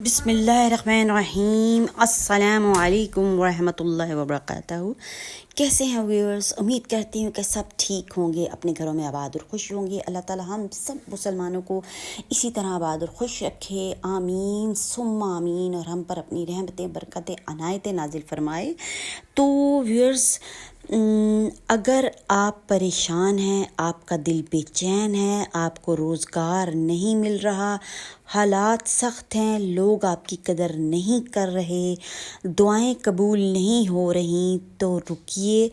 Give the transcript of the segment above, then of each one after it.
بسم اللہ الرحمن الرحیم۔ السلام علیکم ورحمۃ اللہ وبرکاتہ۔ کیسے ہیں ویورز؟ امید کرتی ہوں کہ سب ٹھیک ہوں گے، اپنے گھروں میں آباد اور خوش ہوں گے۔ اللہ تعالی ہم سب مسلمانوں کو اسی طرح آباد اور خوش رکھے، آمین ثم آمین، اور ہم پر اپنی رحمتیں، برکتیں، عنایتیں نازل فرمائے۔ تو ویورز، اگر آپ پریشان ہیں، آپ کا دل بے چین ہے، آپ کو روزگار نہیں مل رہا، حالات سخت ہیں، لوگ آپ کی قدر نہیں کر رہے، دعائیں قبول نہیں ہو رہی، تو رکیے،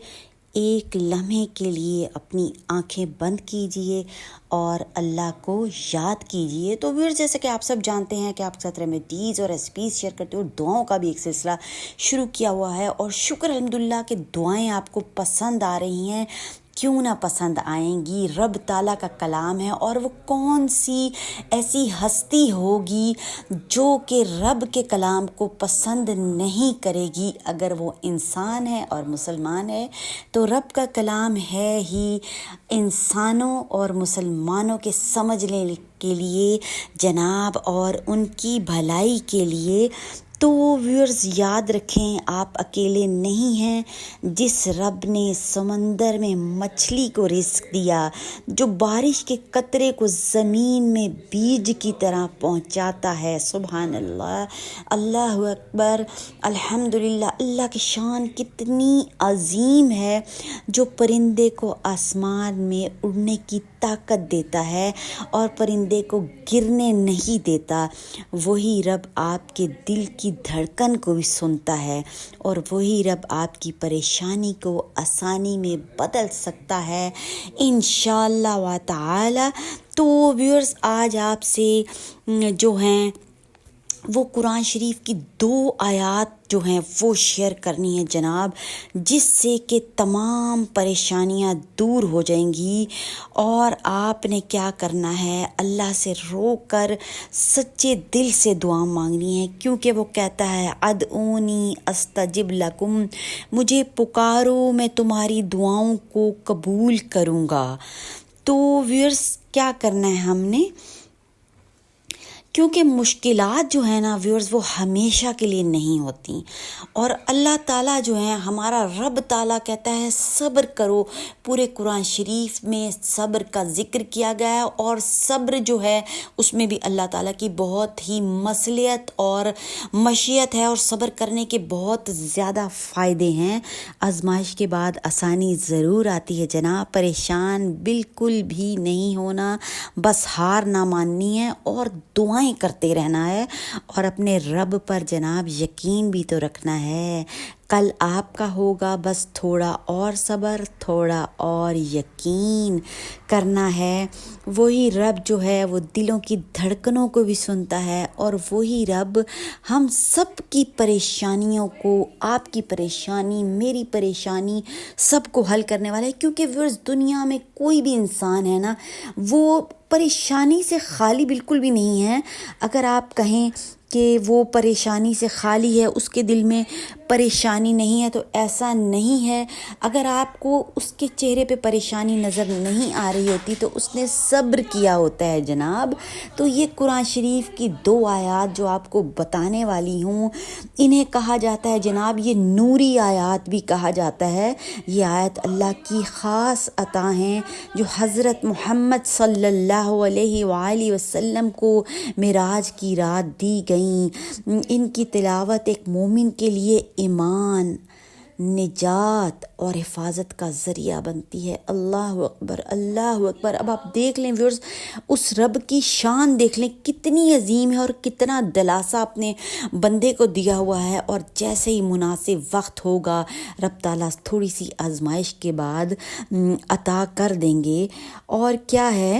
ایک لمحے کے لیے اپنی آنکھیں بند کیجئے اور اللہ کو یاد کیجئے۔ تو ویورز، جیسے کہ آپ سب جانتے ہیں کہ آپ ساتھ ریمیڈیز اور ریسپیز شیئر کرتے ہو، دعاؤں کا بھی ایک سلسلہ شروع کیا ہوا ہے، اور شکر الحمدللہ کہ دعائیں آپ کو پسند آ رہی ہیں۔ کیوں نہ پسند آئیں گی؟ رب تعالیٰ کا کلام ہے، اور وہ کون سی ایسی ہستی ہوگی جو کہ رب کے کلام کو پسند نہیں کرے گی؟ اگر وہ انسان ہے اور مسلمان ہے تو رب کا کلام ہے ہی انسانوں اور مسلمانوں کے سمجھنے کے لیے جناب، اور ان کی بھلائی کے لیے۔ تو ویورز، یاد رکھیں، آپ اکیلے نہیں ہیں۔ جس رب نے سمندر میں مچھلی کو رزق دیا، جو بارش کے قطرے کو زمین میں بیج کی طرح پہنچاتا ہے، سبحان اللہ، اللہ اکبر، الحمدللہ، اللہ کی شان کتنی عظیم ہے، جو پرندے کو آسمان میں اڑنے کی طاقت دیتا ہے اور پرندے کو گرنے نہیں دیتا۔ وہی رب آپ کے دل کی دھڑکن کو بھی سنتا ہے، اور وہی رب آپ کی پریشانی کو آسانی میں بدل سکتا ہے انشاءاللہ و تعالی۔ تو ویورز، آج آپ سے جو ہیں وہ قرآن شریف کی 2 آیات جو ہیں وہ شیئر کرنی ہے جناب، جس سے کہ تمام پریشانیاں دور ہو جائیں گی، اور آپ نے کیا کرنا ہے، اللہ سے رو کر سچے دل سے دعا مانگنی ہے، کیونکہ وہ کہتا ہے ادعونی استجب لکم، مجھے پکارو میں تمہاری دعاؤں کو قبول کروں گا۔ تو ویورز، کیا کرنا ہے ہم نے؟ کیونکہ مشکلات جو ہیں نا ویورز، وہ ہمیشہ کے لیے نہیں ہوتی، اور اللہ تعالیٰ جو ہے، ہمارا رب تعالیٰ کہتا ہے صبر کرو۔ پورے قرآن شریف میں صبر کا ذکر کیا گیا ہے، اور صبر جو ہے اس میں بھی اللہ تعالیٰ کی بہت ہی مصلحت اور مشیت ہے، اور صبر کرنے کے بہت زیادہ فائدے ہیں۔ آزمائش کے بعد آسانی ضرور آتی ہے جناب، پریشان بالکل بھی نہیں ہونا، بس ہار نہ ماننی ہے، اور دعائیں کرتے رہنا ہے، اور اپنے رب پر جناب یقین بھی تو رکھنا ہے۔ کل آپ کا ہوگا، بس تھوڑا اور صبر، تھوڑا اور یقین کرنا ہے۔ وہی رب جو ہے وہ دلوں کی دھڑکنوں کو بھی سنتا ہے، اور وہی رب ہم سب کی پریشانیوں کو، آپ کی پریشانی، میری پریشانی، سب کو حل کرنے والا ہے۔ کیونکہ ویورز، دنیا میں کوئی بھی انسان ہے نا، وہ پریشانی سے خالی بالکل بھی نہیں ہے۔ اگر آپ کہیں کہ وہ پریشانی سے خالی ہے، اس کے دل میں پریشانی نہیں ہے، تو ایسا نہیں ہے۔ اگر آپ کو اس کے چہرے پہ پریشانی نظر نہیں آ رہی ہوتی تو اس نے صبر کیا ہوتا ہے جناب۔ تو یہ قرآن شریف کی 2 آیات جو آپ کو بتانے والی ہوں، انہیں کہا جاتا ہے جناب، یہ نوری آیات بھی کہا جاتا ہے۔ یہ آیت اللہ کی خاص عطا ہیں، جو حضرت محمد صلی اللہ علیہ وآلہ وسلم کو معراج کی رات دی گئیں۔ ان کی تلاوت ایک مومن کے لیے ایمان، نجات اور حفاظت کا ذریعہ بنتی ہے۔ اللہ اکبر، اللہ اکبر۔ اب آپ دیکھ لیں ویورز، اس رب کی شان دیکھ لیں کتنی عظیم ہے، اور کتنا دلاسا اپنے بندے کو دیا ہوا ہے، اور جیسے ہی مناسب وقت ہوگا رب تعالیٰ تھوڑی سی آزمائش کے بعد عطا کر دیں گے۔ اور کیا ہے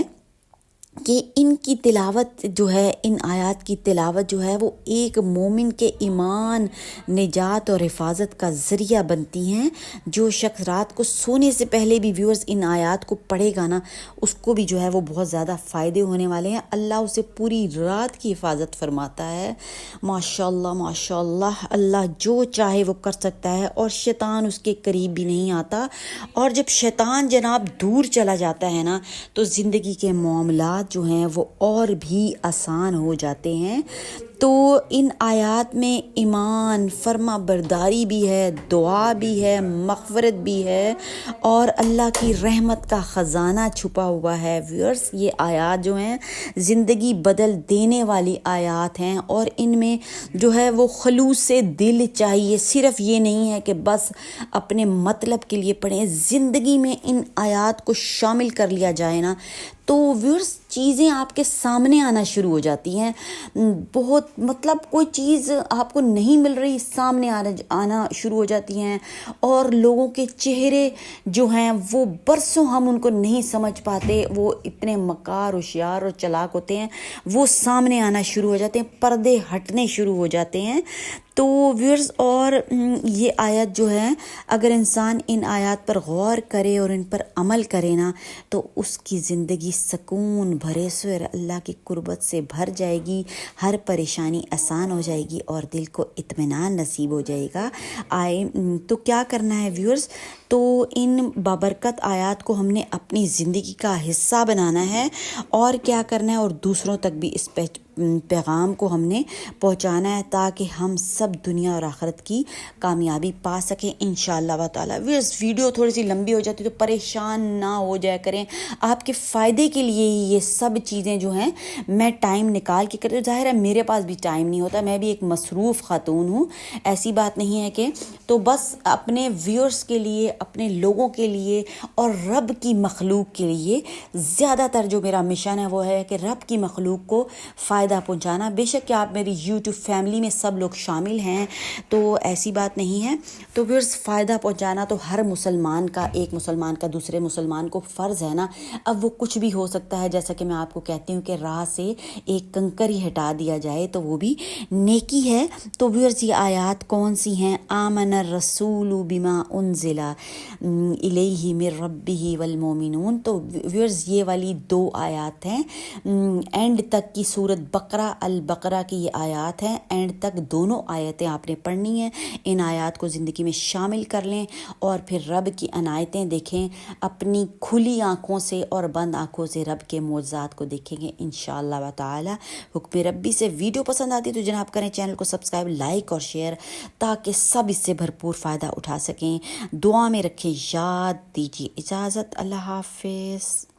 کہ ان کی تلاوت جو ہے، ان آیات کی تلاوت جو ہے، وہ ایک مومن کے ایمان، نجات اور حفاظت کا ذریعہ بنتی ہیں۔ جو شخص رات کو سونے سے پہلے بھی ویورز ان آیات کو پڑھے گا نا، اس کو بھی جو ہے وہ بہت زیادہ فائدے ہونے والے ہیں۔ اللہ اسے پوری رات کی حفاظت فرماتا ہے۔ ماشاءاللہ ماشاءاللہ، اللہ جو چاہے وہ کر سکتا ہے، اور شیطان اس کے قریب بھی نہیں آتا۔ اور جب شیطان جناب دور چلا جاتا ہے نا، تو زندگی کے معاملات جو ہیں وہ اور بھی آسان ہو جاتے ہیں۔ تو ان آیات میں ایمان، فرما برداری بھی ہے، دعا بھی ہے، مغفرت بھی ہے اور اللہ کی رحمت کا خزانہ چھپا ہوا ہے۔ ویورز یہ آیات جو ہیں زندگی بدل دینے والی آیات ہیں، اور ان میں جو ہے وہ خلوص سے دل چاہیے، صرف یہ نہیں ہے کہ بس اپنے مطلب کے لیے پڑھیں، زندگی میں ان آیات کو شامل کر لیا جائے نا تو ویورز چیزیں آپ کے سامنے آنا شروع ہو جاتی ہیں۔ بہت مطلب کوئی چیز آپ کو نہیں مل رہی، سامنے آنا شروع ہو جاتی ہیں، اور لوگوں کے چہرے جو ہیں وہ برسوں ہم ان کو نہیں سمجھ پاتے، وہ اتنے مکار، ہوشیار اور چلاک ہوتے ہیں، وہ سامنے آنا شروع ہو جاتے ہیں، پردے ہٹنے شروع ہو جاتے ہیں۔ تو ویورز اور یہ آیت جو ہے اگر انسان ان آیات پر غور کرے اور ان پر عمل کرے نا تو اس کی زندگی سکون بھرے سوئر اللہ کی قربت سے بھر جائے گی، ہر پریشانی آسان ہو جائے گی اور دل کو اطمینان نصیب ہو جائے گا۔ تو کیا کرنا ہے ویورز؟ تو ان بابرکت آیات کو ہم نے اپنی زندگی کا حصہ بنانا ہے، اور کیا کرنا ہے، اور دوسروں تک بھی اس پیغام کو ہم نے پہنچانا ہے تاکہ ہم سب دنیا اور آخرت کی کامیابی پا سکیں انشاءاللہ تعالی۔ ویڈیو تھوڑی سی لمبی ہو جاتی تو پریشان نہ ہو جایا کریں، آپ کے فائدے کے لیے ہی یہ سب چیزیں جو ہیں میں ٹائم نکال کے کرتی ہوں۔ ظاہر ہے میرے پاس بھی ٹائم نہیں ہوتا، میں بھی ایک مصروف خاتون ہوں، ایسی بات نہیں ہے کہ تو بس اپنے ویورز کے لیے، اپنے لوگوں کے لیے اور رب کی مخلوق کے لیے زیادہ تر جو میرا مشن ہے وہ ہے کہ رب کی مخلوق کو فائدہ پہنچانا۔ بے شک کہ آپ میری یوٹیوب فیملی میں سب لوگ شامل ہیں تو ایسی بات نہیں ہے، تو پھر فائدہ پہنچانا تو ہر مسلمان کا، ایک مسلمان کا دوسرے مسلمان کو فرض ہے نا۔ اب وہ کچھ بھی ہو سکتا ہے، جیسا کہ میں آپ کو کہتی ہوں کہ راہ سے ایک کنکر ہی ہٹا دیا جائے تو وہ بھی نیکی ہے۔ تو ویورز یہ آیات کون سی ہیں؟ آمن الرسول بما انزل الیہ من ربہ والمؤمنون۔ تو ویورز یہ والی 2 آیات ہیں، اینڈ تک کی سورت بقرہ البقرہ کی یہ آیات ہیں، اینڈ تک دونوں آیتیں آپ نے پڑھنی ہیں، ان آیات کو زندگی میں شامل کر لیں اور پھر رب کی عنایتیں دیکھیں، اپنی کھلی آنکھوں سے اور بند آنکھوں سے رب کے معجزات کو دیکھیں گے انشاءاللہ تعالی حکم ربی سے۔ ویڈیو پسند آتی تو جناب کریں چینل کو سبسکرائب، لائک اور شیئر تاکہ سب اس سے بھرپور فائدہ اٹھا سکیں۔ دعا میں رکھیں، یاد دیجیے۔ اجازت، اللہ حافظ۔